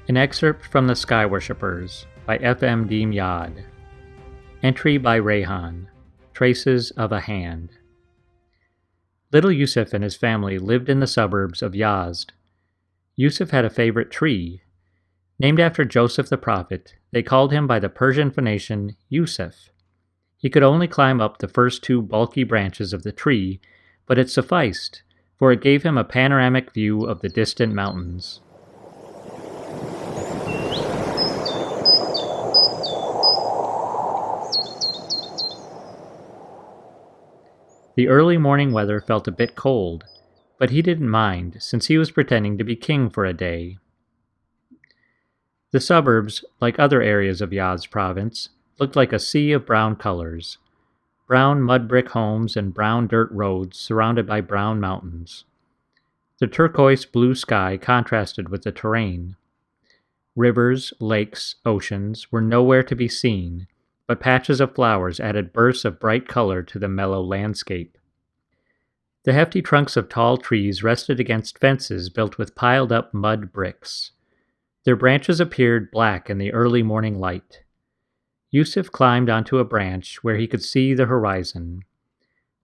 An excerpt from The Sky Worshippers by F.M. Deem Yad. Entry by Rayhan. Traces of a Hand. Little Yusuf and his family lived in the suburbs of Yazd. Yusuf had a favorite tree. Named after Joseph the prophet, they called him by the Persian phonation Yusuf. He could only climb up the first two bulky branches of the tree, but it sufficed, for it gave him a panoramic view of the distant mountains. The early morning weather felt a bit cold, but he didn't mind, since he was pretending to be king for a day. The suburbs, like other areas of Yazd province, looked like a sea of brown colors. Brown mud brick homes and brown dirt roads surrounded by brown mountains. The turquoise blue sky contrasted with the terrain. Rivers, lakes, oceans were nowhere to be seen, but patches of flowers added bursts of bright color to the mellow landscape. The hefty trunks of tall trees rested against fences built with piled-up mud bricks. Their branches appeared black in the early morning light. Yusuf climbed onto a branch where he could see the horizon.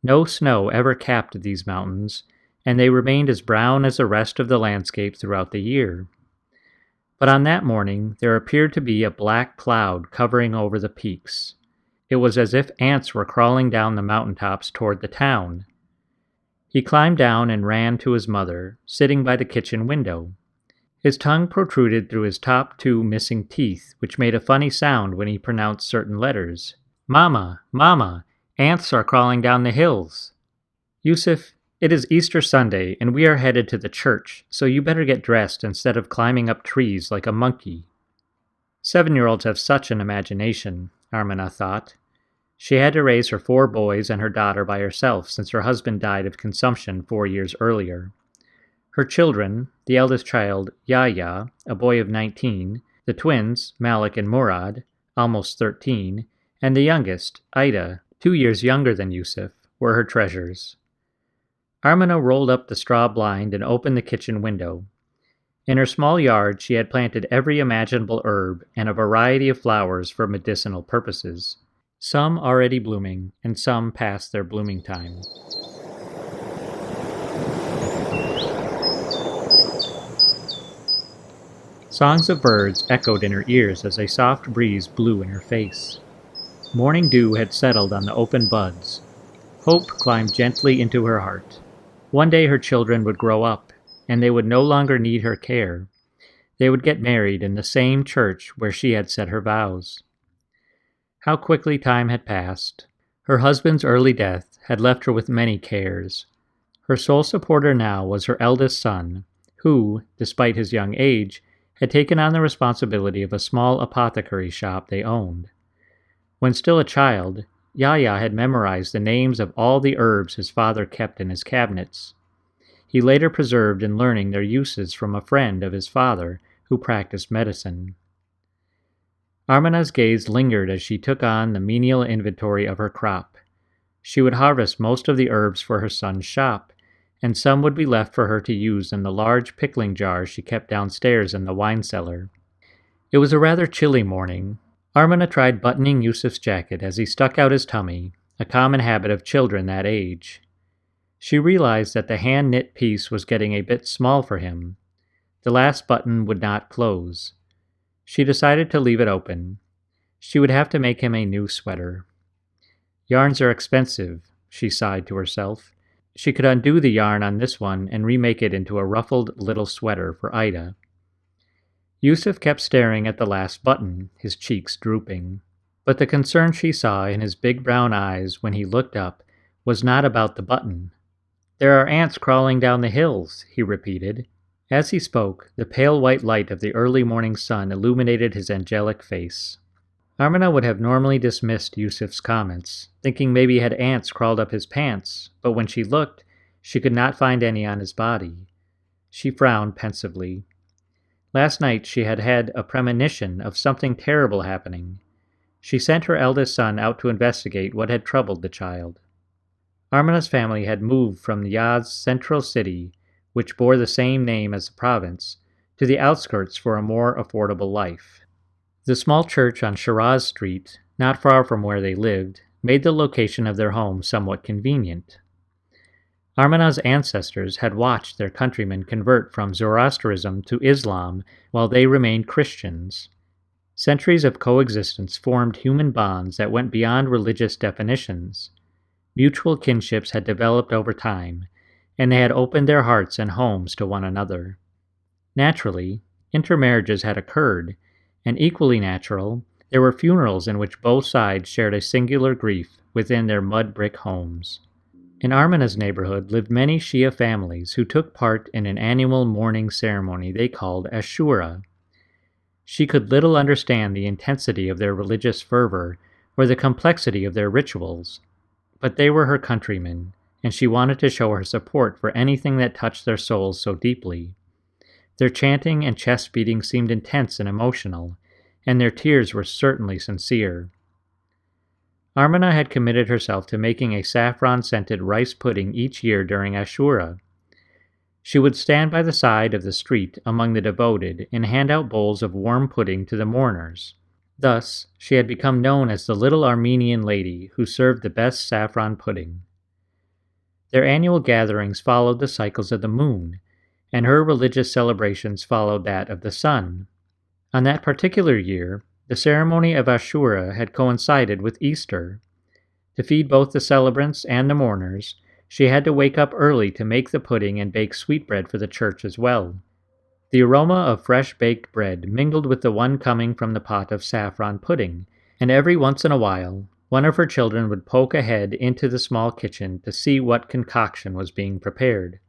No snow ever capped these mountains, and they remained as brown as the rest of the landscape throughout the year. But on that morning, there appeared to be a black cloud covering over the peaks. It was as if ants were crawling down the mountaintops toward the town. He climbed down and ran to his mother, sitting by the kitchen window. His tongue protruded through his top two missing teeth, which made a funny sound when he pronounced certain letters. "Mama, Mama, ants are crawling down the hills." "Yusuf, it is Easter Sunday, and we are headed to the church, so you better get dressed instead of climbing up trees like a monkey." 7-year-olds have such an imagination, Armina thought. She had to raise her 4 boys and her daughter by herself since her husband died of consumption 4 years earlier. Her children, the eldest child, Yahya, a boy of 19, the twins, Malik and Murad, almost 13, and the youngest, Ida, 2 years younger than Yusuf, were her treasures. Armina rolled up the straw blind and opened the kitchen window. In her small yard, she had planted every imaginable herb and a variety of flowers for medicinal purposes, some already blooming and some past their blooming time. Songs of birds echoed in her ears as a soft breeze blew in her face. Morning dew had settled on the open buds. Hope climbed gently into her heart. One day her children would grow up, and they would no longer need her care. They would get married in the same church where she had said her vows. How quickly time had passed. Her husband's early death had left her with many cares. Her sole supporter now was her eldest son, who, despite his young age, had taken on the responsibility of a small apothecary shop they owned. When still a child, Yahya had memorized the names of all the herbs his father kept in his cabinets. He later preserved in learning their uses from a friend of his father who practiced medicine. Armina's gaze lingered as she took on the menial inventory of her crop. She would harvest most of the herbs for her son's shop, and some would be left for her to use in the large pickling jars she kept downstairs in the wine cellar. It was a rather chilly morning. Armina tried buttoning Yusuf's jacket as he stuck out his tummy, a common habit of children that age. She realized that the hand-knit piece was getting a bit small for him. The last button would not close. She decided to leave it open. She would have to make him a new sweater. "Yarns are expensive," she sighed to herself. She could undo the yarn on this one and remake it into a ruffled little sweater for Ida. Yusuf kept staring at the last button, his cheeks drooping. But the concern she saw in his big brown eyes when he looked up was not about the button. "There are ants crawling down the hills," he repeated. As he spoke, the pale white light of the early morning sun illuminated his angelic face. Armina would have normally dismissed Yusuf's comments, thinking maybe he had ants crawled up his pants, but when she looked, she could not find any on his body. She frowned pensively. Last night she had had a premonition of something terrible happening. She sent her eldest son out to investigate what had troubled the child. Armina's family had moved from Yazd's central city, which bore the same name as the province, to the outskirts for a more affordable life. The small church on Shiraz Street, not far from where they lived, made the location of their home somewhat convenient. Armana's ancestors had watched their countrymen convert from Zoroastrianism to Islam while they remained Christians. Centuries of coexistence formed human bonds that went beyond religious definitions. Mutual kinships had developed over time, and they had opened their hearts and homes to one another. Naturally, intermarriages had occurred, and equally natural, there were funerals in which both sides shared a singular grief within their mud brick homes. In Armana's neighborhood lived many Shia families who took part in an annual mourning ceremony they called Ashura. She could little understand the intensity of their religious fervor or the complexity of their rituals, but they were her countrymen, and she wanted to show her support for anything that touched their souls so deeply. Their chanting and chest beating seemed intense and emotional, and their tears were certainly sincere. Armana had committed herself to making a saffron-scented rice pudding each year during Ashura. She would stand by the side of the street among the devoted and hand out bowls of warm pudding to the mourners. Thus, she had become known as the little Armenian lady who served the best saffron pudding. Their annual gatherings followed the cycles of the moon, and her religious celebrations followed that of the sun. On that particular year, the ceremony of Ashura had coincided with Easter. To feed both the celebrants and the mourners, she had to wake up early to make the pudding and bake sweetbread for the church as well. The aroma of fresh baked bread mingled with the one coming from the pot of saffron pudding, and every once in a while, one of her children would poke a head into the small kitchen to see what concoction was being prepared.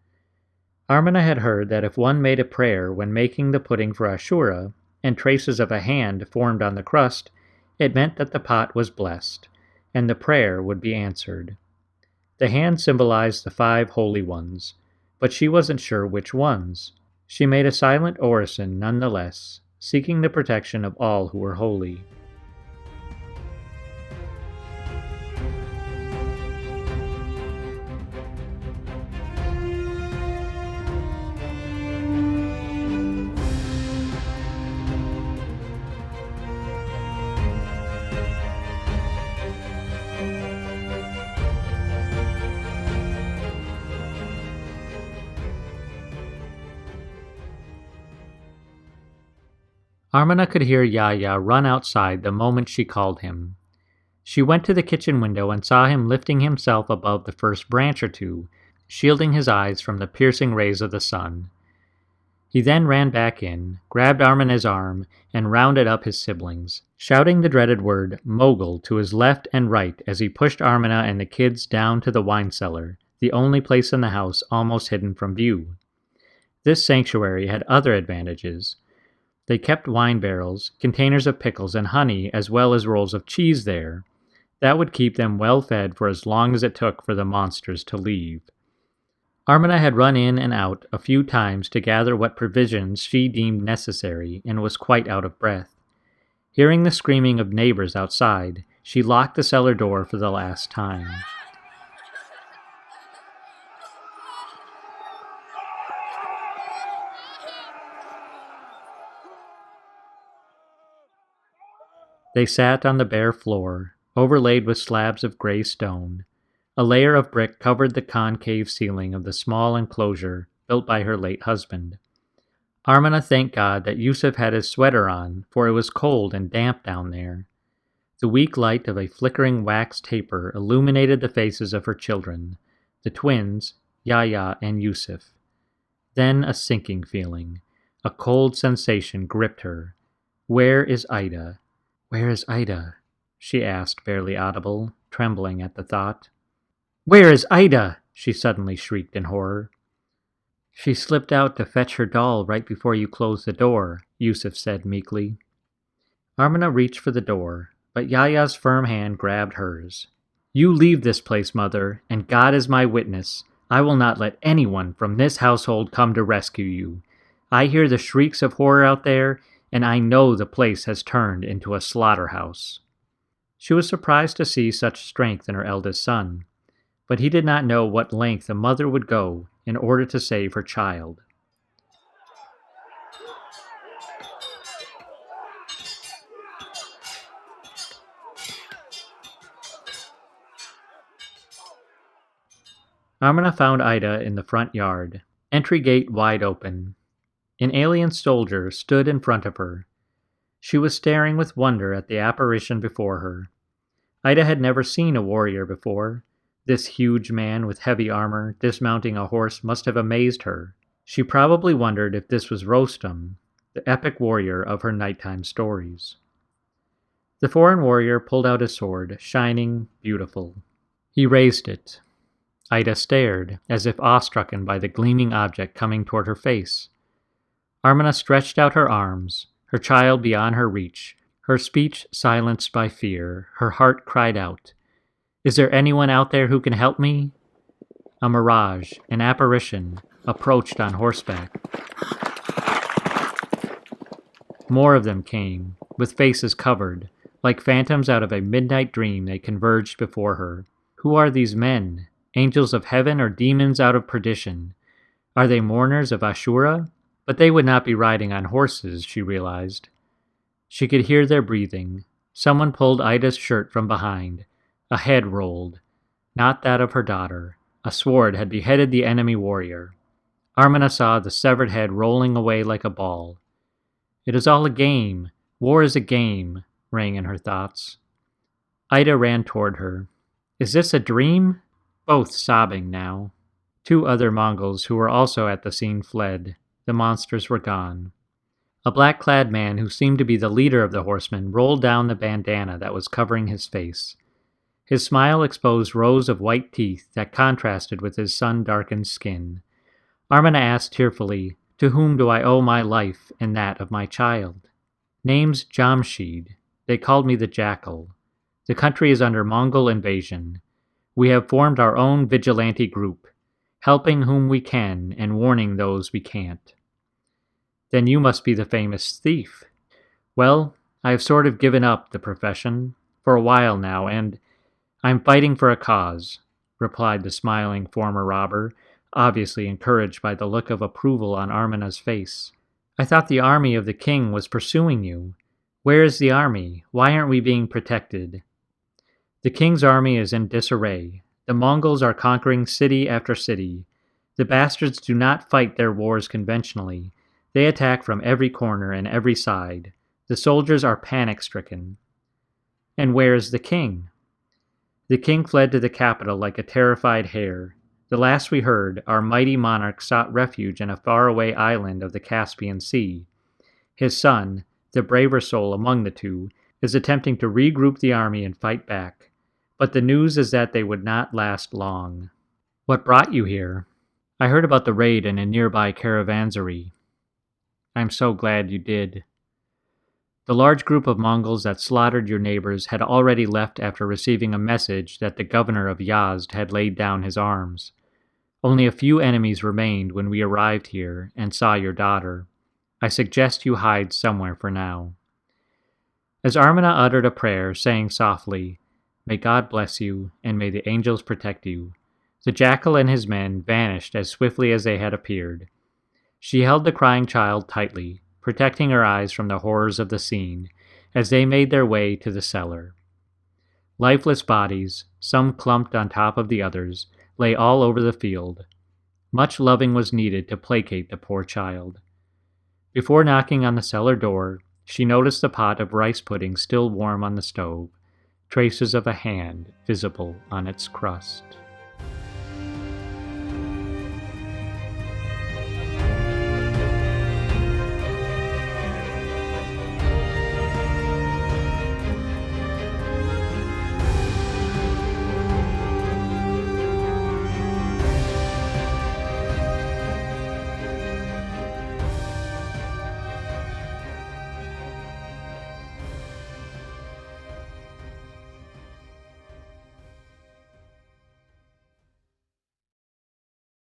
Armana had heard that if one made a prayer when making the pudding for Ashura, and traces of a hand formed on the crust, it meant that the pot was blessed, and the prayer would be answered. The hand symbolized the 5 holy ones, but she wasn't sure which ones. She made a silent orison nonetheless, seeking the protection of all who were holy. Armana could hear Yahya run outside the moment she called him. She went to the kitchen window and saw him lifting himself above the first branch or two, shielding his eyes from the piercing rays of the sun. He then ran back in, grabbed Armana's arm, and rounded up his siblings, shouting the dreaded word mogul to his left and right as he pushed Armana and the kids down to the wine cellar, the only place in the house almost hidden from view. This sanctuary had other advantages. They kept wine barrels, containers of pickles, and honey, as well as rolls of cheese there. That would keep them well fed for as long as it took for the monsters to leave. Armana had run in and out a few times to gather what provisions she deemed necessary and was quite out of breath. Hearing the screaming of neighbors outside, she locked the cellar door for the last time. They sat on the bare floor, overlaid with slabs of gray stone. A layer of brick covered the concave ceiling of the small enclosure built by her late husband. Armana thanked God that Yusuf had his sweater on, for it was cold and damp down there. The weak light of a flickering wax taper illuminated the faces of her children, the twins, Yahya and Yusuf. Then a sinking feeling, a cold sensation gripped her. Where is Ida? "Where is Ida?" she asked, barely audible, trembling at the thought. "Where is Ida?" she suddenly shrieked in horror. "She slipped out to fetch her doll right before you closed the door," Yusuf said meekly. Armana reached for the door, but Yahya's firm hand grabbed hers. "You leave this place, Mother, and God is my witness. I will not let anyone from this household come to rescue you. I hear the shrieks of horror out there, and I know the place has turned into a slaughterhouse." She was surprised to see such strength in her eldest son, but he did not know what length a mother would go in order to save her child. Amina found Ida in the front yard, entry gate wide open. An alien soldier stood in front of her. She was staring with wonder at the apparition before her. Ida had never seen a warrior before. This huge man with heavy armor dismounting a horse must have amazed her. She probably wondered if this was Rostam, the epic warrior of her nighttime stories. The foreign warrior pulled out his sword, shining, beautiful. He raised it. Ida stared, as if awestrucken by the gleaming object coming toward her face. Armina stretched out her arms, her child beyond her reach, her speech silenced by fear. Her heart cried out, "Is there anyone out there who can help me?" A mirage, an apparition, approached on horseback. More of them came, with faces covered. Like phantoms out of a midnight dream, they converged before her. Who are these men? Angels of heaven or demons out of perdition? Are they mourners of Ashura? But they would not be riding on horses, she realized. She could hear their breathing. Someone pulled Ida's shirt from behind. A head rolled. Not that of her daughter. A sword had beheaded the enemy warrior. Armina saw the severed head rolling away like a ball. It is all a game. War is a game, rang in her thoughts. Ida ran toward her. Is this a dream? Both sobbing now. 2 other Mongols who were also at the scene fled. The monsters were gone. A black-clad man who seemed to be the leader of the horsemen rolled down the bandana that was covering his face. His smile exposed rows of white teeth that contrasted with his sun-darkened skin. Armina asked tearfully, "To whom do I owe my life and that of my child?" "Name's Jamshid. They called me the Jackal. The country is under Mongol invasion. We have formed our own vigilante group, helping whom we can and warning those we can't." "Then you must be the famous thief." "Well, I have sort of given up the profession, for a while now, and I'm fighting for a cause," replied the smiling former robber, obviously encouraged by the look of approval on Armina's face. "I thought the army of the king was pursuing you. Where is the army? Why aren't we being protected?" "The king's army is in disarray. The Mongols are conquering city after city. The bastards do not fight their wars conventionally. They attack from every corner and every side. The soldiers are panic-stricken." "And where is the king?" "The king fled to the capital like a terrified hare. The last we heard, our mighty monarch sought refuge in a faraway island of the Caspian Sea. His son, the braver soul among the 2, is attempting to regroup the army and fight back. But the news is that they would not last long." "What brought you here?" "I heard about the raid in a nearby caravanserai." "I'm so glad you did." "The large group of Mongols that slaughtered your neighbors had already left after receiving a message that the governor of Yazd had laid down his arms. Only a few enemies remained when we arrived here and saw your daughter. I suggest you hide somewhere for now." As Armina uttered a prayer, saying softly, "May God bless you, and may the angels protect you," the jackal and his men vanished as swiftly as they had appeared. She held the crying child tightly, protecting her eyes from the horrors of the scene, as they made their way to the cellar. Lifeless bodies, some clumped on top of the others, lay all over the field. Much loving was needed to placate the poor child. Before knocking on the cellar door, she noticed the pot of rice pudding still warm on the stove, traces of a hand visible on its crust.